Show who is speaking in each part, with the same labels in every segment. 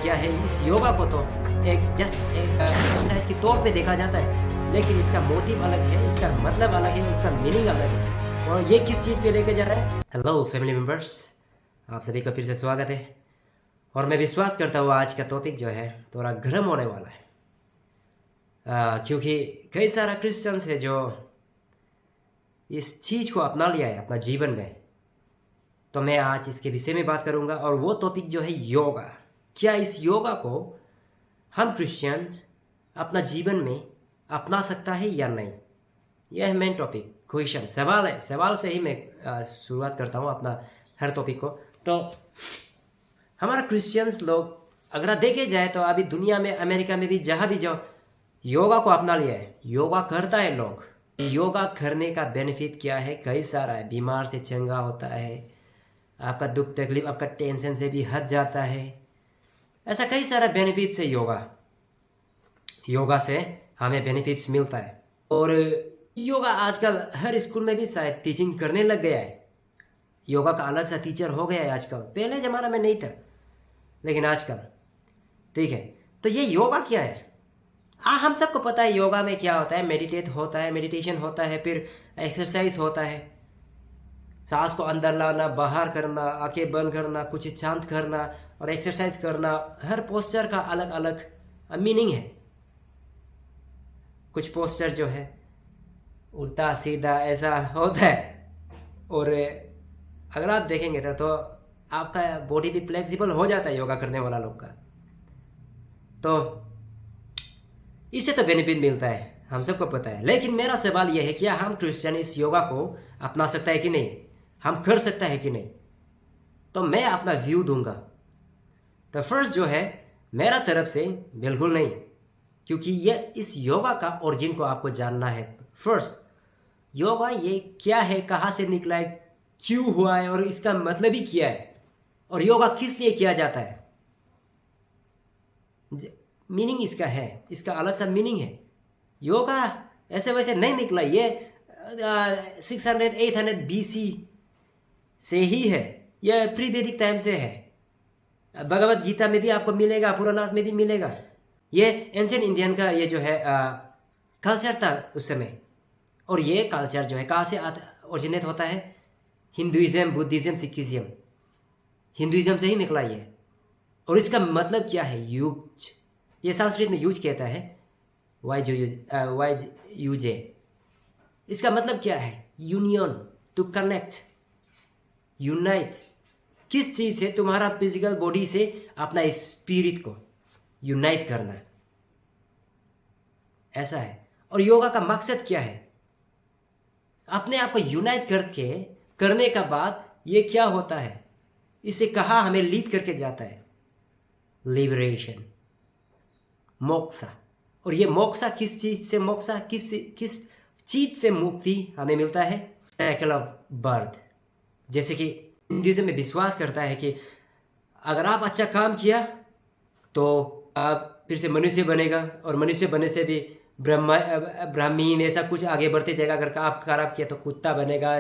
Speaker 1: क्या है, इस योगा को तो एक जस्ट एक्सरसाइज के तौर पे देखा जाता है, लेकिन इसका मोटिव अलग है, इसका मतलब अलग है, उसका मीनिंग अलग है। और ये किस चीज़ पे लेके जा रहा है। हेलो फैमिली मेम्बर्स, आप सभी का फिर से स्वागत है। और मैं विश्वास करता हूँ आज का टॉपिक जो है थोड़ा गर्म होने वाला है, क्योंकि कई सारा क्रिश्चियंस है जो इस चीज़ को अपना लिया है अपना जीवन में। तो मैं आज इसके विषय में बात करूंगा, और वो टॉपिक जो है योगा। क्या इस योगा को हम क्रिश्चियंस अपना जीवन में अपना सकता है या नहीं, यह है मेन टॉपिक। क्वेश्चन सवाल है, सवाल से ही मैं शुरुआत करता हूँ अपना हर टॉपिक को। तो हमारा क्रिश्चियंस लोग अगर देखे जाए तो अभी दुनिया में, अमेरिका में भी, जहाँ भी जो योगा को अपना लिया है, योगा करता है लोग। योगा करने का बेनिफिट क्या है, कई सारा है। बीमार से चंगा होता है, आपका दुख तकलीफ, आपका टेंशन से भी हट जाता है। ऐसा कई सारा बेनिफिट्स है योगा। योगा से हमें बेनिफिट्स मिलता है। और योगा आजकल हर स्कूल में भी शायद टीचिंग करने लग गया है। योगा का अलग सा टीचर हो गया है आजकल, पहले ज़माना में नहीं था, लेकिन आजकल ठीक है। तो ये योगा क्या है, हम सबको पता है योगा में क्या होता है। मेडिटेशन होता है, फिर एक्सरसाइज होता है, सांस को अंदर लाना, बाहर करना, आंखें बंद करना, कुछ शांत करना और एक्सरसाइज करना। हर पोस्चर का अलग अलग मीनिंग है। कुछ पोस्चर जो है उल्टा सीधा ऐसा होता है, और अगर आप देखेंगे तो आपका बॉडी भी फ्लेक्सिबल हो जाता है योगा करने वाला लोग का। तो इससे तो बेनिफिट मिलता है, हम सबको पता है। लेकिन मेरा सवाल यह है, क्या हम क्रिश्चियन इस योगा को अपना सकता है कि नहीं, हम कर सकता है कि नहीं। तो मैं अपना व्यू दूंगा। तो फर्स्ट जो है मेरा तरफ से बिल्कुल नहीं, क्योंकि यह इस योगा का ओरिजिन को आपको जानना है। फर्स्ट योगा ये क्या है, कहाँ से निकला है, क्यों हुआ है, और इसका मतलब ही क्या है, और योगा किस लिए किया जाता है। मीनिंग इसका है, इसका अलग सा मीनिंग है। योगा ऐसे वैसे नहीं निकला, ये 600-800 BC से ही है, यह प्री वैदिक टाइम से है। भगवत गीता में भी आपको मिलेगा, पुराणास में भी मिलेगा। ये एंशिएंट इंडियन का ये जो है कल्चर था उस समय। और ये कल्चर जो है कहाँ से ओरिजिनेट होता है, हिंदुइज्म, बुद्धिज्म, सिखिज्म, हिंदुइज्म से ही निकला ये। और इसका मतलब क्या है, यूज, ये संस्कृत में यूज कहता है, YUJ। इसका मतलब क्या है, यूनियन, टू कनेक्ट, यूनाइट। किस चीज से, तुम्हारा फिजिकल बॉडी से अपना स्पिरिट को यूनाइट करना, ऐसा है। और योगा का मकसद क्या है, अपने आप को यूनाइट करके करने का बाद ये क्या होता है, इसे कहाँ हमें लीड करके जाता है, लिबरेशन, मोक्ष। और ये मोक्ष किस चीज से, मोक्ष किस चीज से मुक्ति हमें मिलता है, साइकिल ऑफ बर्थ। जैसे कि हिंदुइज्म में विश्वास करता है कि अगर आप अच्छा काम किया तो आप फिर से मनुष्य बनेगा, और मनुष्य बनने से भी ब्राह्मीण ऐसा कुछ आगे बढ़ते जाएगा। अगर आप खराब किया तो कुत्ता बनेगा,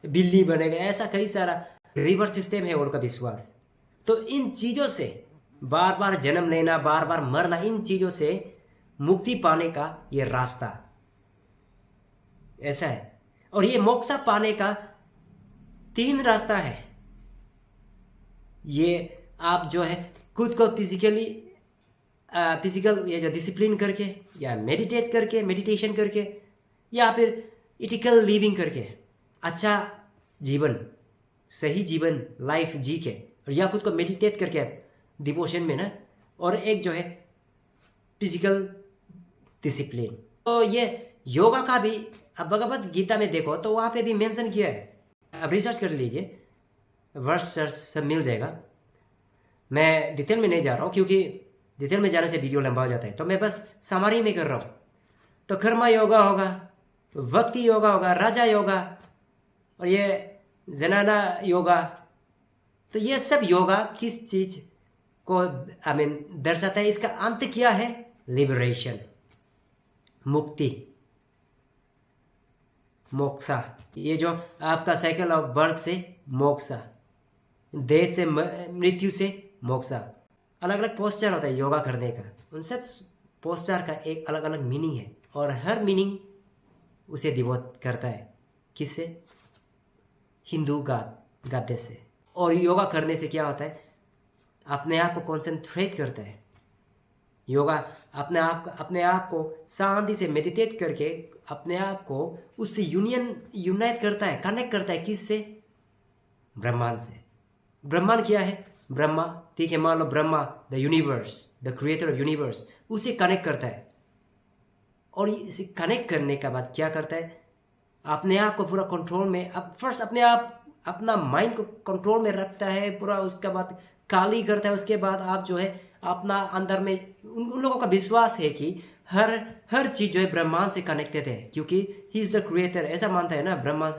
Speaker 1: बिल्ली बनेगा, ऐसा कई सारा रिवर्स सिस्टम है उनका विश्वास। तो इन चीज़ों से बार बार जन्म लेना, बार बार मरना, इन चीज़ों से मुक्ति पाने का ये रास्ता ऐसा है। और ये मोक्ष पाने का 3 रास्ता है। ये आप जो है खुद को फिजिकल ये जो डिसिप्लिन करके, या मेडिटेशन करके, या फिर इथिकल लिविंग करके, अच्छा जीवन, सही जीवन लाइफ जी के, और या खुद को मेडिटेट करके डिवोशन में ना, और एक जो है फिजिकल डिसिप्लिन। तो ये योगा का भी अब भगवत गीता में देखो तो वहाँ पे भी मेंशन किया है। अब रिसर्च कर लीजिए, वर्स सब मिल जाएगा। मैं डिटेल में नहीं जा रहा हूँ, क्योंकि डिटेल में जाने से वीडियो लंबा हो जाता है, तो मैं बस समरी में कर रहा हूँ। तो कर्मा योगा होगा, भक्ति योगा होगा, राजा योगा, और ये जनाना योगा। तो ये सब योगा किस चीज को दर्शाता है, इसका अंत क्या है, लिबरेशन, मुक्ति, मोक्षा। ये जो आपका साइकिल ऑफ बर्थ से मोक्षा, डेथ से मृत्यु से मोक्षा, अलग अलग पोस्चर होता है योगा करने का, उन सब पोस्चर का एक अलग अलग मीनिंग है और हर मीनिंग उसे डिवोट करता है। किससे? हिंदू गॉडेस से। और योगा करने से क्या होता है? अपने आप को कॉन्सेंट्रेट करता है। योगा अपने आप को शांति से मेडिटेट करके अपने आप को उससे यूनाइट करता है, कनेक्ट करता है। किससे? ब्रह्मांड से। ब्रह्मांड क्या है? ब्रह्मा, ठीक है, मान लो Brahma, the universe, the creator of universe, उसे कनेक्ट करता है। और इसे कनेक्ट करने के बाद क्या करता है? अपने आप को पूरा कंट्रोल में, अब फर्स्ट अपना माइंड को कंट्रोल में रखता है पूरा, उसके बाद काली करता है। उसके बाद आप जो है अपना अंदर में उन लोगों का विश्वास है कि हर चीज जो है ब्रह्मांड से कनेक्टेड है, क्योंकि ही इज द क्रिएटर, ऐसा मानता है ना ब्रह्मा,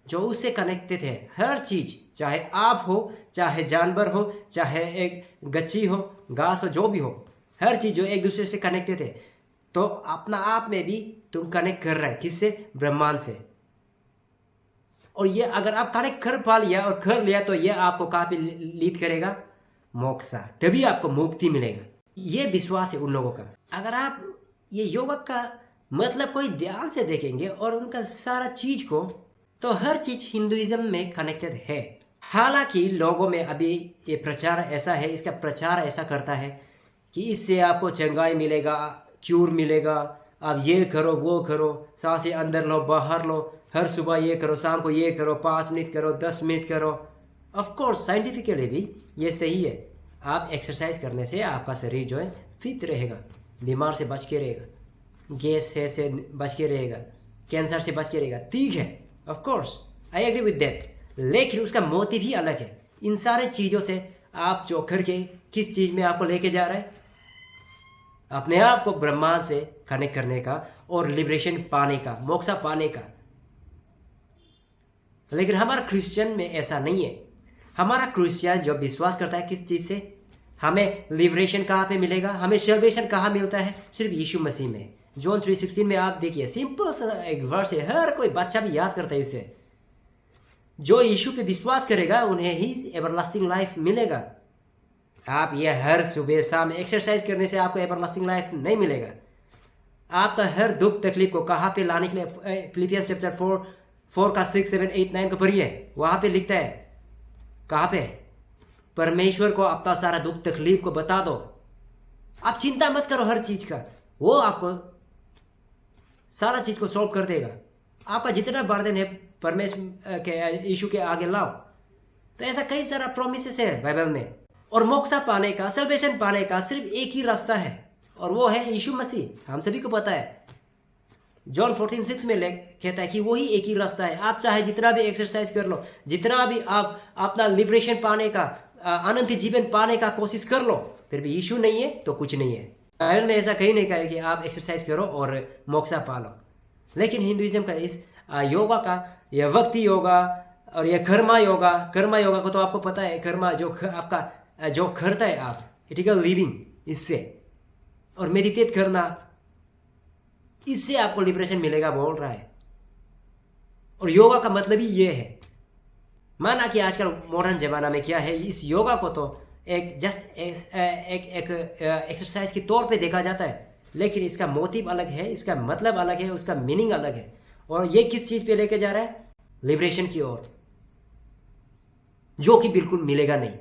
Speaker 1: जो उससे कनेक्टेड है। हर चीज, चाहे आप हो, चाहे जानवर हो, चाहे एक गच्ची हो, घास हो, जो भी हो, हर चीज जो एक दूसरे से कनेक्टेड है। तो अपना आप में भी तुम कनेक्ट कर रहे हैं। किससे? ब्रह्मांड से। और ये अगर आप कनेक्ट कर पा लिया और कर लिया तो ये आपको कहाँ पे लीड करेगा? मोक्षा, तभी आपको मुक्ति मिलेगा। ये विश्वास है उन लोगों का। अगर आप ये योगा का मतलब कोई ध्यान से देखेंगे और उनका सारा चीज को, तो हर चीज हिंदुइज्म में कनेक्टेड है। हालांकि लोगों में अभी ये प्रचार ऐसा है, इसका प्रचार ऐसा करता है कि इससे आपको चंगाई मिलेगा, क्यूर मिलेगा, आप ये करो वो करो, सांसें अंदर लो बाहर लो, हर सुबह ये करो, शाम को ये करो, 5 मिनट करो, 10 मिनट करो। ऑफ कोर्स साइंटिफिकली भी ये सही है। आप एक्सरसाइज करने से आपका शरीर जो है फिट रहेगा, बीमार से बच के रहेगा, गैस से बच के रहेगा, कैंसर से बच के रहेगा। ठीक है, of course I agree with that, लेकिन उसका मोटिव ही अलग है। इन सारे चीज़ों से आप जो करके किस चीज़ में आपको लेके जा रहा है? अपने आप को ब्रह्मांड से कनेक्ट करने का और लिबरेशन पाने का, मोक्षा पाने का। लेकिन हमारा क्रिश्चियन में ऐसा नहीं है। हमारा क्रिश्चियन जो विश्वास करता है किस चीज़ से? हमें लिबरेशन कहाँ पे मिलेगा, हमें सल्वेशन कहाँ मिलता है? सिर्फ यीशु मसीह में। जॉन 3:16 में आप देखिए, सिंपल सा एक वर्स है, हर कोई बच्चा भी याद करता है इसे। जो यीशु पे विश्वास करेगा उन्हें ही एवरलास्टिंग लाइफ मिलेगा। आप ये हर सुबह शाम एक्सरसाइज करने से आपको एवरलास्टिंग लाइफ नहीं मिलेगा। आपका हर दुख तकलीफ को कहाँ पे लाने के लिए? फिलिपियंस चैप्टर 4 का 6, 7, 8, 9 को पढ़िए, वहाँ पे लिखता है। कहाँ पे? परमेश्वर को अपना सारा दुख तकलीफ को बता दो। आप चिंता मत करो हर चीज का, वो आपको सारा चीज को सॉल्व कर देगा। आपका जितना बर्डन है परमेश्वर के यीशु के आगे लाओ। तो ऐसा कई सारा प्रोमिसेस है बाइबल में। और मोक्षा पाने का, सल्वेशन पाने का सिर्फ एक ही रास्ता है, और वो है यीशु मसीह। हम सभी को पता है, जॉन 14:6 में कहता है कि वही एक ही रास्ता है। आप चाहे जितना भी एक्सरसाइज कर लो, जितना भी आप अपना लिबरेशन पाने का, अनंत जीवन पाने का कोशिश कर लो, फिर भी यीशु नहीं है तो कुछ नहीं है। बाइबल में ऐसा कहीं नहीं कहा है कि आप एक्सरसाइज करो और मोक्षा पा लो। लेकिन हिंदुइज्म का इस योगा का, यह भक्ति योगा और यह कर्मा योगा को तो आपको पता है। कर्मा जो आपका जो करता है आप इथिकल लिविंग, इससे और मेडिटेट करना, इससे आपको लिबरेशन मिलेगा बोल रहा है। और योगा का मतलब ही ये है। माना कि आजकल मॉडर्न जमाना में क्या है, इस योगा को तो एक जस्ट एक एक्सरसाइज के तौर पे देखा जाता है, लेकिन इसका मोटिव अलग है, इसका मतलब अलग है, उसका मीनिंग अलग है। और ये किस चीज पे लेके जा रहा है? लिबरेशन की ओर, जो कि बिल्कुल मिलेगा नहीं।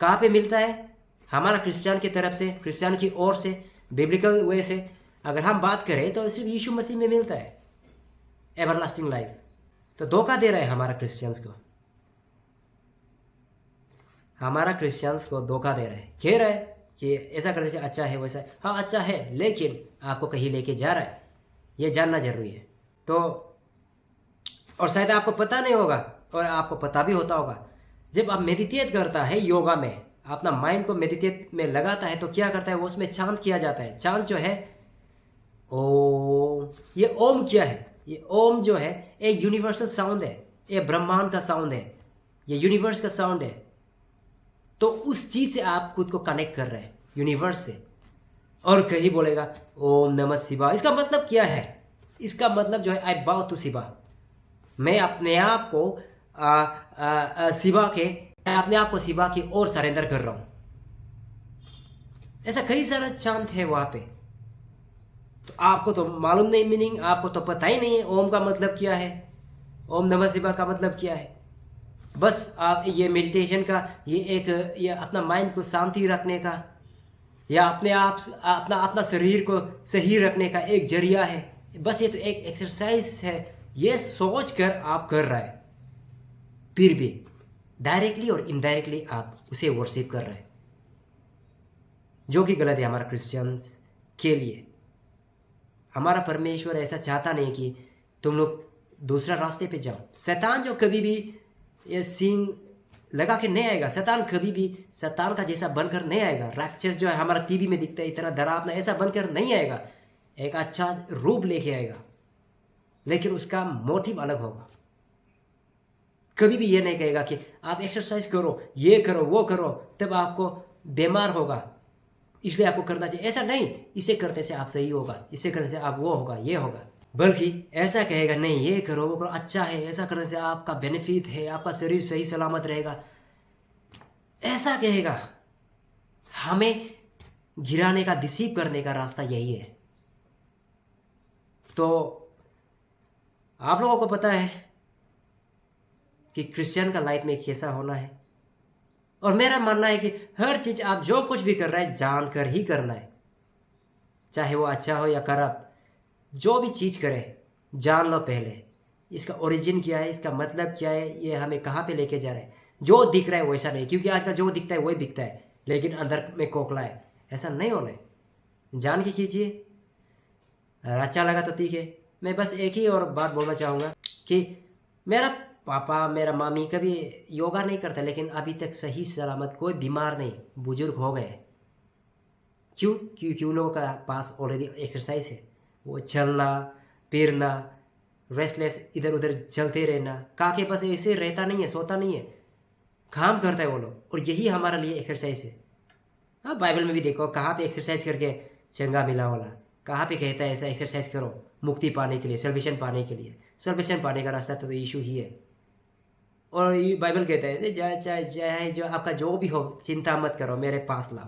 Speaker 1: कहाँ पे मिलता है? हमारा क्रिश्चियन की तरफ से, क्रिश्चियन की ओर से, बिब्लिकल वे से अगर हम बात करें तो सिर्फ यीशु मसीह में मिलता है एवरलास्टिंग लाइफ। तो धोखा दे रहा है हमारा क्रिश्चियंस को, हमारा क्रिश्चियंस को धोखा दे रहा है। कह रहा है कि ऐसा करने से अच्छा है, वैसा, हाँ अच्छा है, लेकिन आपको कहीं लेके जा रहा है, ये जानना जरूरी है। तो और शायद आपको पता नहीं होगा, और आपको पता भी होता होगा, जब आप मेडिटेट करता है योगा में, अपना माइंड को मेडिटेट में लगाता है, तो क्या करता है वो, उसमें चांट किया जाता है। चांट जो है ओम, ये ओम क्या है? ये ओम जो है एक यूनिवर्सल साउंड है, ये ब्रह्मांड का साउंड है, ये यूनिवर्स का साउंड है। तो उस चीज से आप खुद को कनेक्ट कर रहे हैं यूनिवर्स से। और कहीं बोलेगा ओम नमः शिवाय, इसका मतलब क्या है? इसका मतलब जो है आई बाउ टू शिवा, मैं अपने आप को शिवा के, अपने आप को शिवा की ओर सरेंडर कर रहा हूं। ऐसा कई सारा चांद है वहाँ पे। तो आपको तो मालूम नहीं मीनिंग, आपको तो पता ही नहीं है ओम का मतलब क्या है, ओम नमः शिवाय का मतलब क्या है। बस आप ये मेडिटेशन का ये अपना माइंड को शांति रखने का या अपने आप अपना अपना शरीर को सही रखने का एक जरिया है। बस ये तो एक एक्सरसाइज है, ये सोच कर आप कर रहे हैं, फिर भी डायरेक्टली और इनडायरेक्टली आप उसे वर्शिप कर रहे हैं, जो कि गलत है हमारा क्रिश्चियंस के लिए। हमारा परमेश्वर ऐसा चाहता नहीं कि तुम लोग दूसरा रास्ते पे जाओ। शैतान जो कभी भी ये सींग लगा के नहीं आएगा, शैतान कभी भी शैतान का जैसा बनकर नहीं आएगा। राक्षस जो है हमारा टीवी में दिखता है इतना डरावना, ऐसा बनकर नहीं आएगा। एक अच्छा रूप लेके आएगा, लेकिन उसका मोटिव अलग होगा। कभी भी ये नहीं कहेगा कि आप एक्सरसाइज करो, ये करो, वो करो, तब आपको बीमार होगा इसलिए आपको करना चाहिए। ऐसा नहीं, इसे करने से आप सही होगा, इसे करने से आप वो होगा, ये होगा। बल्कि ऐसा कहेगा नहीं ये करो, वो करो, अच्छा है, ऐसा करने से आपका बेनिफिट है, आपका शरीर सही सलामत रहेगा, ऐसा कहेगा। हमें गिराने का, डिसीव करने का रास्ता यही है। तो आप लोगों को पता है कि क्रिश्चियन का लाइफ में कैसा होना है। और मेरा मानना है कि हर चीज आप जो कुछ भी कर रहे हैं जानकर ही करना है, चाहे वो अच्छा हो या खराब। जो भी चीज करे जान लो पहले, इसका ओरिजिन क्या है, इसका मतलब क्या है, ये हमें कहाँ पे लेके जा रहा है। जो दिख रहा है वैसा नहीं, क्योंकि आजकल जो दिखता है वही बिकता है, लेकिन अंदर में खोखला है। ऐसा नहीं होना है, जान के कीजिए। अच्छा लगा तो ठीक है। मैं बस एक ही और बात बोलना चाहूँगा कि मेरा पापा, मेरा मामी कभी योगा नहीं करता, लेकिन अभी तक सही सलामत कोई बीमार नहीं, बुजुर्ग हो गए। क्यों? क्योंकि उन लोगों का पास ऑलरेडी एक्सरसाइज है। वो चलना फिरना, रेस्टलेस इधर उधर चलते रहना, काके पास ऐसे रहता नहीं है, सोता नहीं है, काम करता है वो लोग। और यही हमारे लिए एक्सरसाइज है। हाँ, बाइबल में भी देखो कहाँ पे एक्सरसाइज करके चंगा मिला वाला, कहाँ पे कहता है ऐसा एक्सरसाइज करो मुक्ति पाने के लिए, सल्वेशन पाने के लिए। सल्वेशन पाने का रास्ता तो यीशु ही है। और ये बाइबल कहता है चाहे जो आपका जो भी हो, चिंता मत करो, मेरे पास लाओ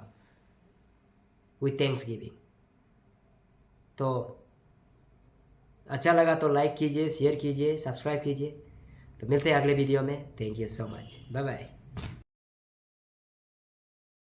Speaker 1: विथ थैंक्स गिविंग। तो अच्छा लगा तो लाइक कीजिए, शेयर कीजिए, सब्सक्राइब कीजिए। तो मिलते हैं अगले वीडियो में। Thank you so much, bye bye.